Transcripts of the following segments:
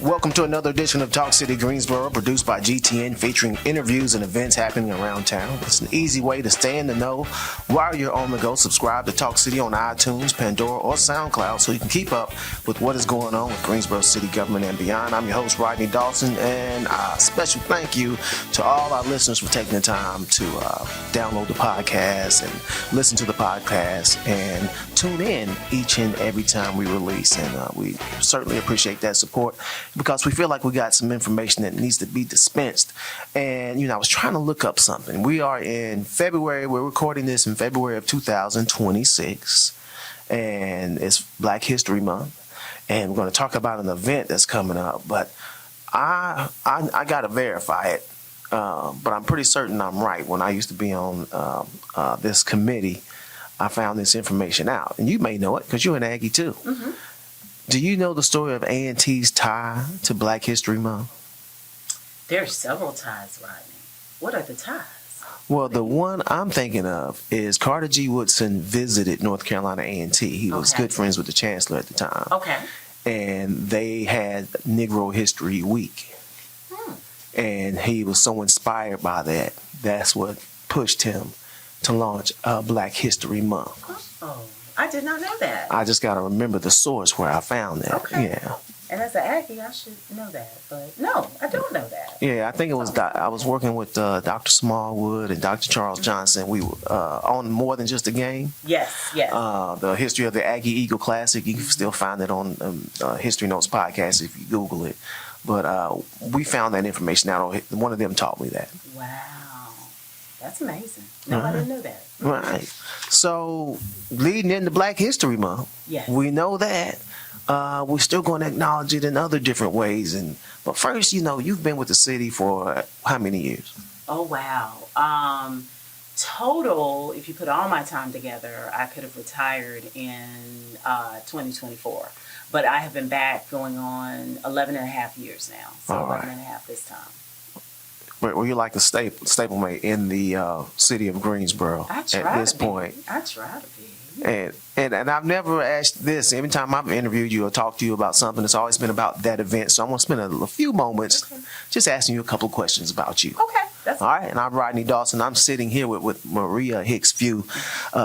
Welcome to another edition of Talk City Greensboro, produced by GTN, featuring interviews and events happening around town. It's an easy way to stay in the know while you're on the go. Subscribe to Talk City on iTunes, Pandora, or SoundCloud so you can keep up with what is going on with Greensboro City government and beyond. I'm your host, Rodney Dawson, and a special thank you to all our listeners for taking the time to download the podcast and listen to the podcast and tune in each and every time we release. And we certainly appreciate that support, because we feel like we got some information that needs to be dispensed. And, I was trying to look up something. We are in February. We're recording this in February of 2026. And it's Black History Month. And we're going to talk about an event that's coming up. But I got to verify it. But I'm pretty certain I'm right. When I used to be on this committee, I found this information out. And you may know it because you're an Aggie too. Mm-hmm. Do you know the story of A&T's tie to Black History Month? There are several ties, Rodney. What are the ties? Well, the one I'm thinking of is Carter G. Woodson visited North Carolina A&T. He was good friends with the chancellor at the time. Okay. And they had Negro History Week. And he was so inspired by that. That's what pushed him to launch Black History Month. Oh. I did not know that. I just got to remember the source where I found that. Okay. Yeah. And as an Aggie, I should know that. But no, I don't know that. Yeah, I think it was. I was working with Dr. Smallwood and Dr. Charles Johnson. We were on More Than Just a Game. Yes. The history of the Aggie Eagle Classic. You can still find it on History Notes podcast if you Google it. But we found that information out. One of them taught me that. Wow. That's amazing. No, I didn't know that. Right. So, leading into Black History Month, yes, we know that. We're still going to acknowledge it in other different ways. But first, you've been with the city for how many years? Oh, wow. Total, if you put all my time together, I could have retired in 2024. But I have been back going on 11 and a half years now. So all 11 and a half this time. Were you like a stablemate in the city of Greensboro at this point? I try to be. And I've never asked this. Every time I've interviewed you or talked to you about something, it's always been about that event. So I'm going to spend a few moments just asking you a couple of questions about you. Okay. That's all right. And I'm Rodney Dawson. I'm sitting here with Maria Hicks Few,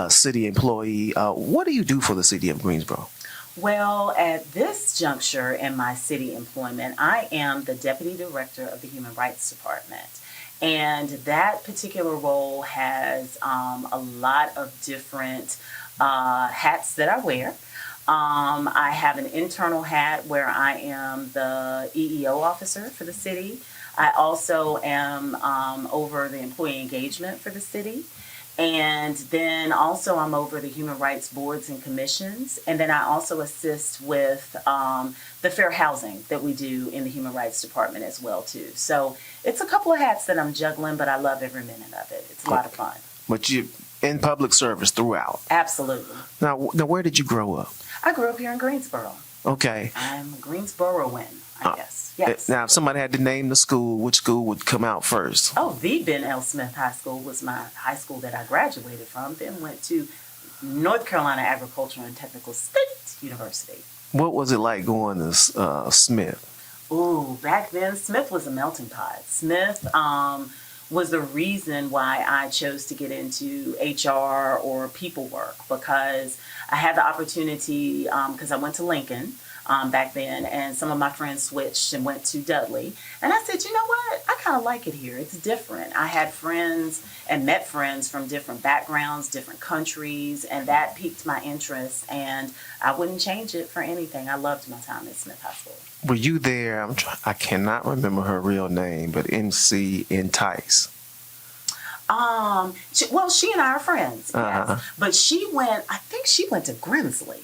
city employee. What do you do for the city of Greensboro? Well, at this juncture in my city employment, I am the Deputy Director of the Human Rights Department. And that particular role has a lot of different hats that I wear. I have an internal hat where I am the EEO officer for the city. I also am over the employee engagement for the city. And then also I'm over the human rights boards and commissions. And then I also assist with the fair housing that we do in the human rights department as well, too. So it's a couple of hats that I'm juggling, but I love every minute of it. It's a lot of fun. But you in public service throughout? Absolutely. Now, where did you grow up? I grew up here in Greensboro. Okay. I'm a Greensboroan, I guess. Yes. Now, if somebody had to name the school, which school would come out first? Oh, the Ben L. Smith High School was my high school that I graduated from. Then went to North Carolina Agricultural and Technical State University. What was it like going to Smith? Ooh, back then, Smith was a melting pot. Smith was the reason why I chose to get into HR or people work, because I had the opportunity, because I went to Lincoln back then, and some of my friends switched and went to Dudley. And I said, you know what? I kind of like it here. It's different. I had friends and met friends from different backgrounds, different countries, and that piqued my interest, and I wouldn't change it for anything. I loved my time at Smith High School. Were you there? I cannot remember her real name, but MC Entice. She and I are friends. Uh-huh. Yes. But I think she went to Grimsley.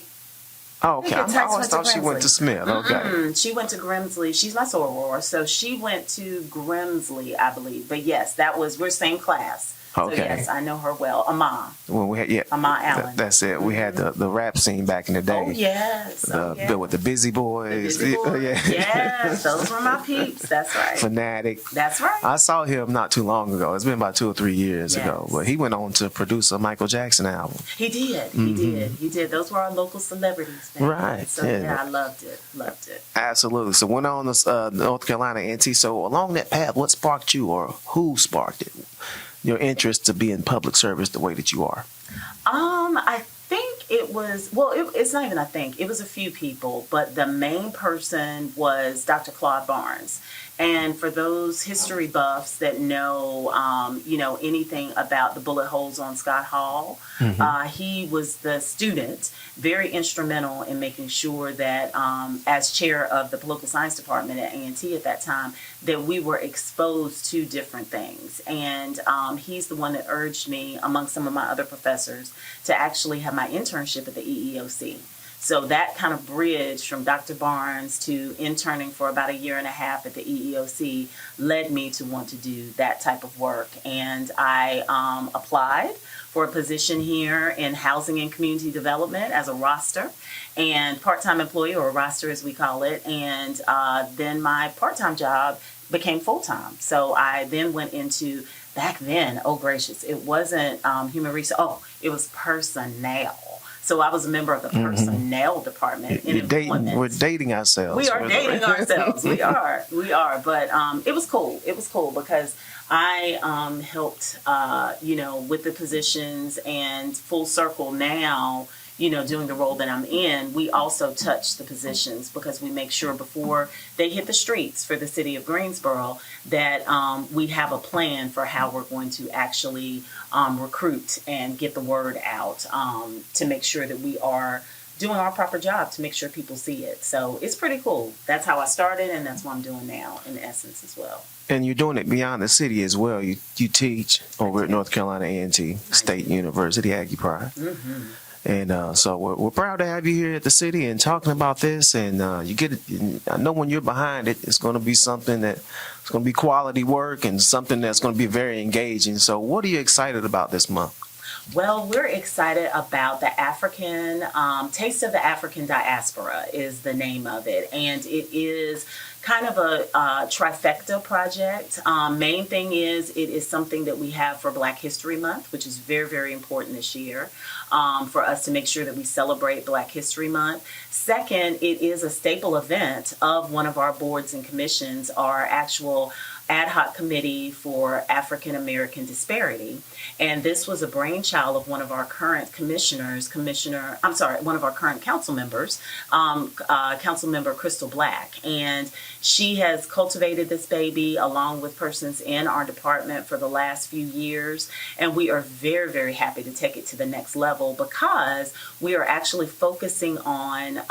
Oh, okay. I always thought she went to Smith. Okay. She went to Grimsley. She's my soror, so she went to Grimsley, I believe. But yes, we're same class. Okay. So yes, I know her well. Well, we had Ama Allen. That's it. We had the rap scene back in the day. Oh yes. With the Busy Boys. The Busy Boys. Yeah. Yes, those were my peeps. That's right. Fanatic. That's right. I saw him not too long ago. It's been about 2 or 3 years Yes. ago. But he went on to produce a Michael Jackson album. He did. He did. Those were our local celebrities. Man. Right. So yeah, I loved it. Absolutely. So went on to North Carolina A&T. So along that path, what sparked you, or who sparked it? Your interest to be in public service the way that you are? I think it was, it's not even I think, it was a few people, but the main person was Dr. Claude Barnes. And for those history buffs that know, anything about the bullet holes on Scott Hall, he was the student, very instrumental in making sure that, as chair of the political science department at A&T at that time, that we were exposed to different things. And he's the one that urged me, among some of my other professors, to actually have my internship at the EEOC. So that kind of bridge from Dr. Barnes to interning for about 1.5 years at the EEOC led me to want to do that type of work. And I applied for a position here in housing and community development as a roster and part-time employee, or a roster as we call it. And then my part-time job became full-time. So I then went into, back then, oh gracious, it wasn't human resource, it was personnel. So I was a member of the personnel department in employment. We're dating ourselves. We are dating ourselves. We are. But it was cool. It was cool because I helped, with the positions, and full circle now, doing the role that I'm in, we also touch the positions because we make sure before they hit the streets for the city of Greensboro that we have a plan for how we're going to actually recruit and get the word out to make sure that we are doing our proper job to make sure people see it. So it's pretty cool. That's how I started, and that's what I'm doing now in essence as well. And you're doing it beyond the city as well. You teach over at North Carolina A&T State University, Aggie Pride. And so we're proud to have you here at the city and talking about this. And you get it. I know when you're behind it, it's going to be something that it's going to be quality work and something that's going to be very engaging. So what are you excited about this month? Well, we're excited about the Taste of the African Diaspora is the name of it. And it is kind of a trifecta project. Main thing is it is something that we have for Black History Month, which is very, very important this year for us to make sure that we celebrate Black History Month. Second, it is a staple event of one of our boards and commissions, our actual Ad-Hoc Committee for African American Disparity. And this was a brainchild of one of our current one of our current council members, Councilmember Crystal Black. And she has cultivated this baby along with persons in our department for the last few years. And we are very, very happy to take it to the next level because we are actually focusing on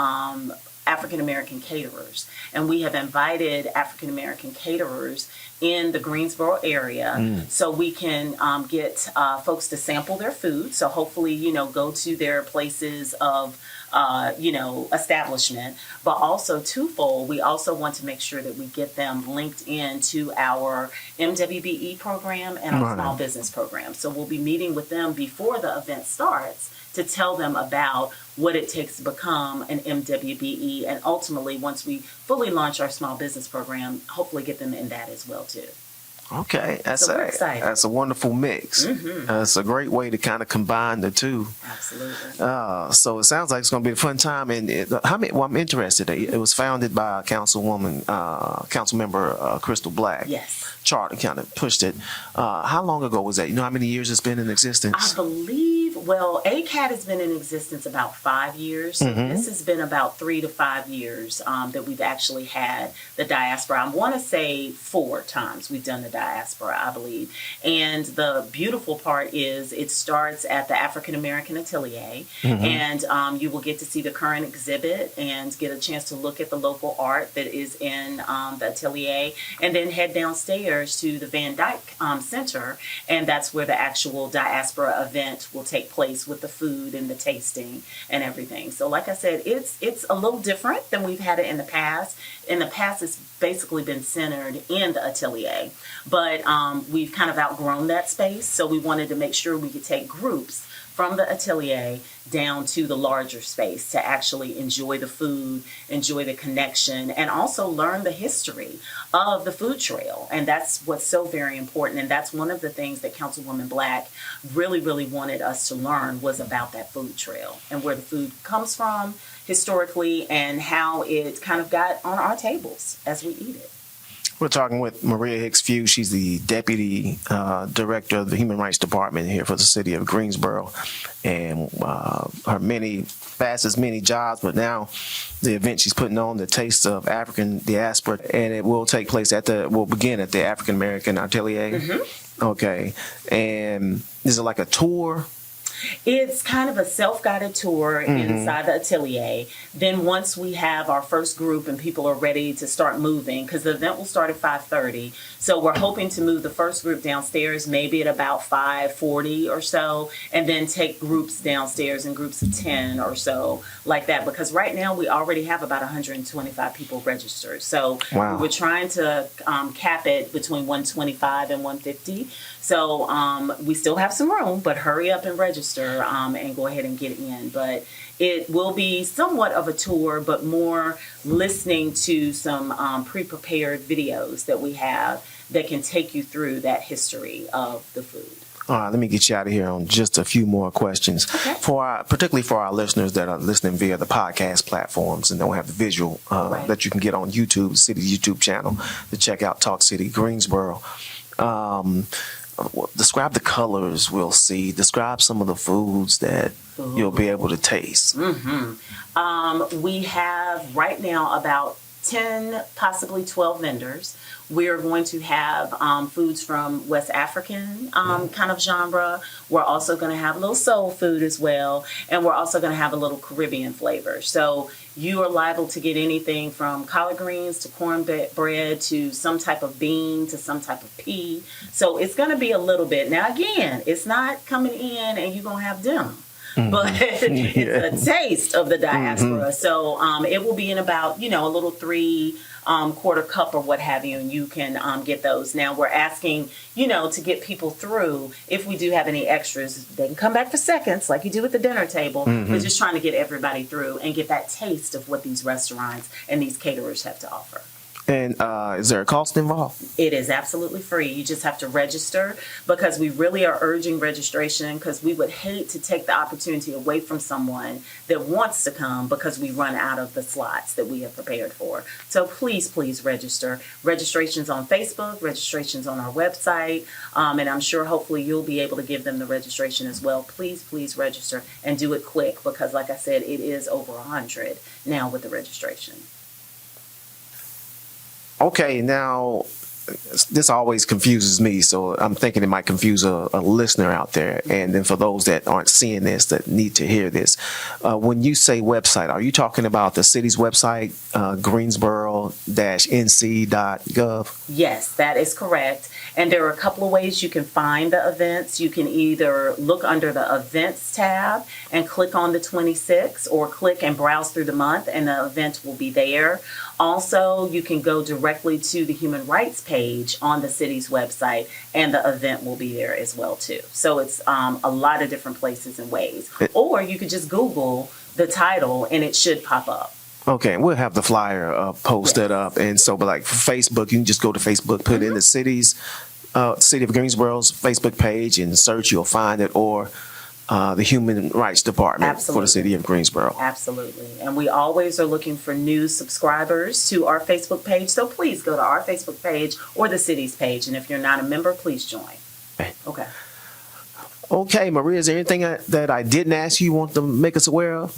African American caterers. And we have invited African American caterers in the Greensboro area so we can get folks to sample their food. So hopefully, go to their places of establishment, but also twofold. We also want to make sure that we get them linked into our MWBE program and our small business program. So we'll be meeting with them before the event starts to tell them about what it takes to become an MWBE, and ultimately, once we fully launch our small business program, hopefully get them in that as well too. Okay, We're excited. That's a wonderful mix. It's a great way to kind of combine the two. Absolutely. So it sounds like it's going to be a fun time. And I'm interested. It was founded by Councilmember Crystal Black. Yes. Charter kind of pushed it. How long ago was that? You know how many years it's been in existence? I believe, ACAD has been in existence about 5 years. So this has been about 3 to 5 years that we've actually had the diaspora. I want to say 4 times we've done the diaspora, I believe. And the beautiful part is it starts at the African American Atelier. And you will get to see the current exhibit and get a chance to look at the local art that is in the Atelier. And then head downstairs to the Van Dyke Center. And that's where the actual diaspora event will take place with the food and the tasting and everything. So like I said, it's a little different than we've had it in the past. In the past, it's basically been centered in the atelier, but we've kind of outgrown that space. So we wanted to make sure we could take groups from the atelier down to the larger space to actually enjoy the food, enjoy the connection, and also learn the history of the food trail. And that's what's so very important. And that's one of the things that Councilwoman Black really, really wanted us to learn was about that food trail and where the food comes from historically and how it kind of got on our tables as we eat it. We're talking with Maria Hicks Few. She's the Deputy Director of the Human Rights Department here for the City of Greensboro. And her many jobs, but now the event she's putting on, the Taste of African Diaspora, and it will take place will begin at the African American Atelier. Mm-hmm. Okay. And is it like a tour? It's kind of a self-guided tour inside the atelier. Then once we have our first group and people are ready to start moving, because the event will start at 5:30. So we're hoping to move the first group downstairs maybe at about 5:40 or so, and then take groups downstairs in groups of 10 or so, like that. Because right now we already have about 125 people registered. So wow. We were trying to cap it between 125 and 150. So we still have some room, but hurry up and register and go ahead and get in. But it will be somewhat of a tour, but more listening to some pre-prepared videos that we have that can take you through that history of the food. All right, let me get you out of here on just a few more questions. Okay. Particularly for our listeners that are listening via the podcast platforms and don't have the visual Right. that you can get on YouTube, the city's YouTube channel, to check out Talk City Greensboro. Describe the colors we'll see. Describe some of the foods that you'll be able to taste. Mm-hmm. We have right now about 10, possibly 12 vendors. We're going to have foods from West African kind of genre. We're also going to have a little soul food as well. And we're also going to have a little Caribbean flavor. So you are liable to get anything from collard greens to cornbread to some type of bean to some type of pea. So it's going to be a little bit. Now, again, it's not coming in and you're going to have dinner. But it's a taste of the diaspora. So it will be in about, a little 3/4 cup or what have you, and you can get those. Now we're asking, to get people through. If we do have any extras, they can come back for seconds like you do at the dinner table. We're just trying to get everybody through and get that taste of what these restaurants and these caterers have to offer. And is there a cost involved? It is absolutely free. You just have to register because we really are urging registration because we would hate to take the opportunity away from someone that wants to come because we run out of the slots that we have prepared for. So please, please register. Registration's on Facebook, registration's on our website, and I'm sure hopefully you'll be able to give them the registration as well. Please, please register and do it quick because like I said, it is over 100 now with the registration. Okay, now this always confuses me, so I'm thinking it might confuse a listener out there. And then for those that aren't seeing this, that need to hear this, when you say website, are you talking about the city's website, greensboro-nc.gov? Yes, that is correct. And there are a couple of ways you can find the events. You can either look under the events tab and click on the 26, or click and browse through the month and the event will be there. Also, you can go directly to the human rights page on the city's website and the event will be there as well too. So it's a lot of different places and ways. Or you could just Google the title and it should pop up. Okay, we'll have the flyer posted up, and so, but like for Facebook, you can just go to Facebook, put in the City of Greensboro's Facebook page, and search. You'll find it, or the Human Rights Department for the City of Greensboro. Absolutely, and we always are looking for new subscribers to our Facebook page. So please go to our Facebook page or the city's page, and if you're not a member, please join. Okay. Okay, Maria, is there anything that I didn't ask you want to make us aware of?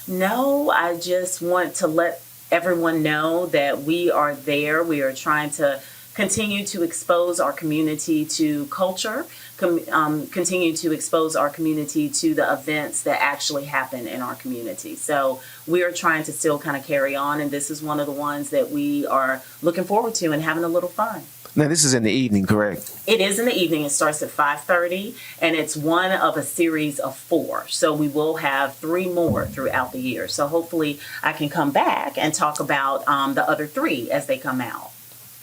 No, I just want to let everyone know that we are there. We are trying to continue to expose our community to culture, continue to expose our community to the events that actually happen in our community. So we are trying to still kind of carry on, and this is one of the ones that we are looking forward to and having a little fun. Now, this is in the evening, correct? It is in the evening. It starts at 5:30, and it's one of a series of 4. So we will have 3 more throughout the year. So hopefully I can come back and talk about the other 3 as they come out.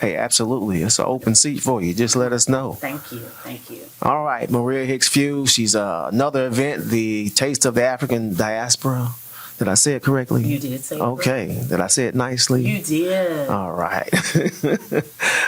Hey, absolutely. It's an open seat for you. Just let us know. Thank you. Thank you. All right, Maria Hicks Few. She's another event, the Taste of the African Diaspora. Did I say it correctly? You did say it okay. correctly. Did I say it nicely? You did. All right.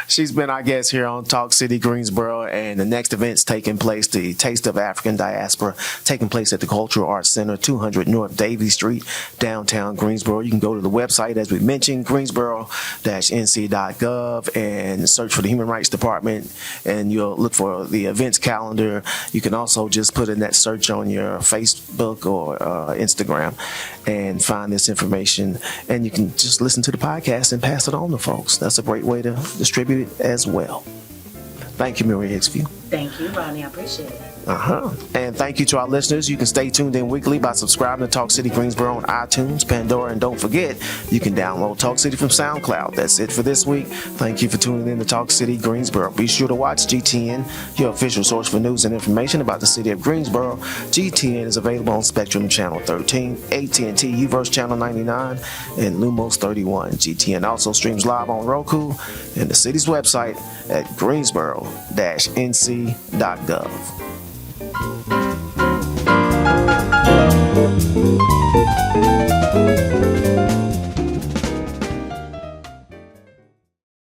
She's been our guest here on Talk City Greensboro, and the next event's taking place, the Taste of African Diaspora, taking place at the Cultural Arts Center, 200 North Davie Street, downtown Greensboro. You can go to the website, as we mentioned, greensboro-nc.gov, and search for the Human Rights Department, and you'll look for the events calendar. You can also just put in that search on your Facebook or Instagram and find this information, and you can just listen to the podcast and pass it on to folks. That's a great way to distribute it as well. Thank you, Maria Hicks Few. Thank you, Rodney. I appreciate it. And thank you to our listeners. You can stay tuned in weekly by subscribing to Talk City Greensboro on iTunes, Pandora, and don't forget, you can download Talk City from SoundCloud. That's it for this week. Thank you for tuning in to Talk City Greensboro. Be sure to watch GTN, your official source for news and information about the city of Greensboro. GTN is available on Spectrum Channel 13, AT&T UVerse Channel 99, and Lumos 31. GTN also streams live on Roku and the city's website at greensboro-nc.gov.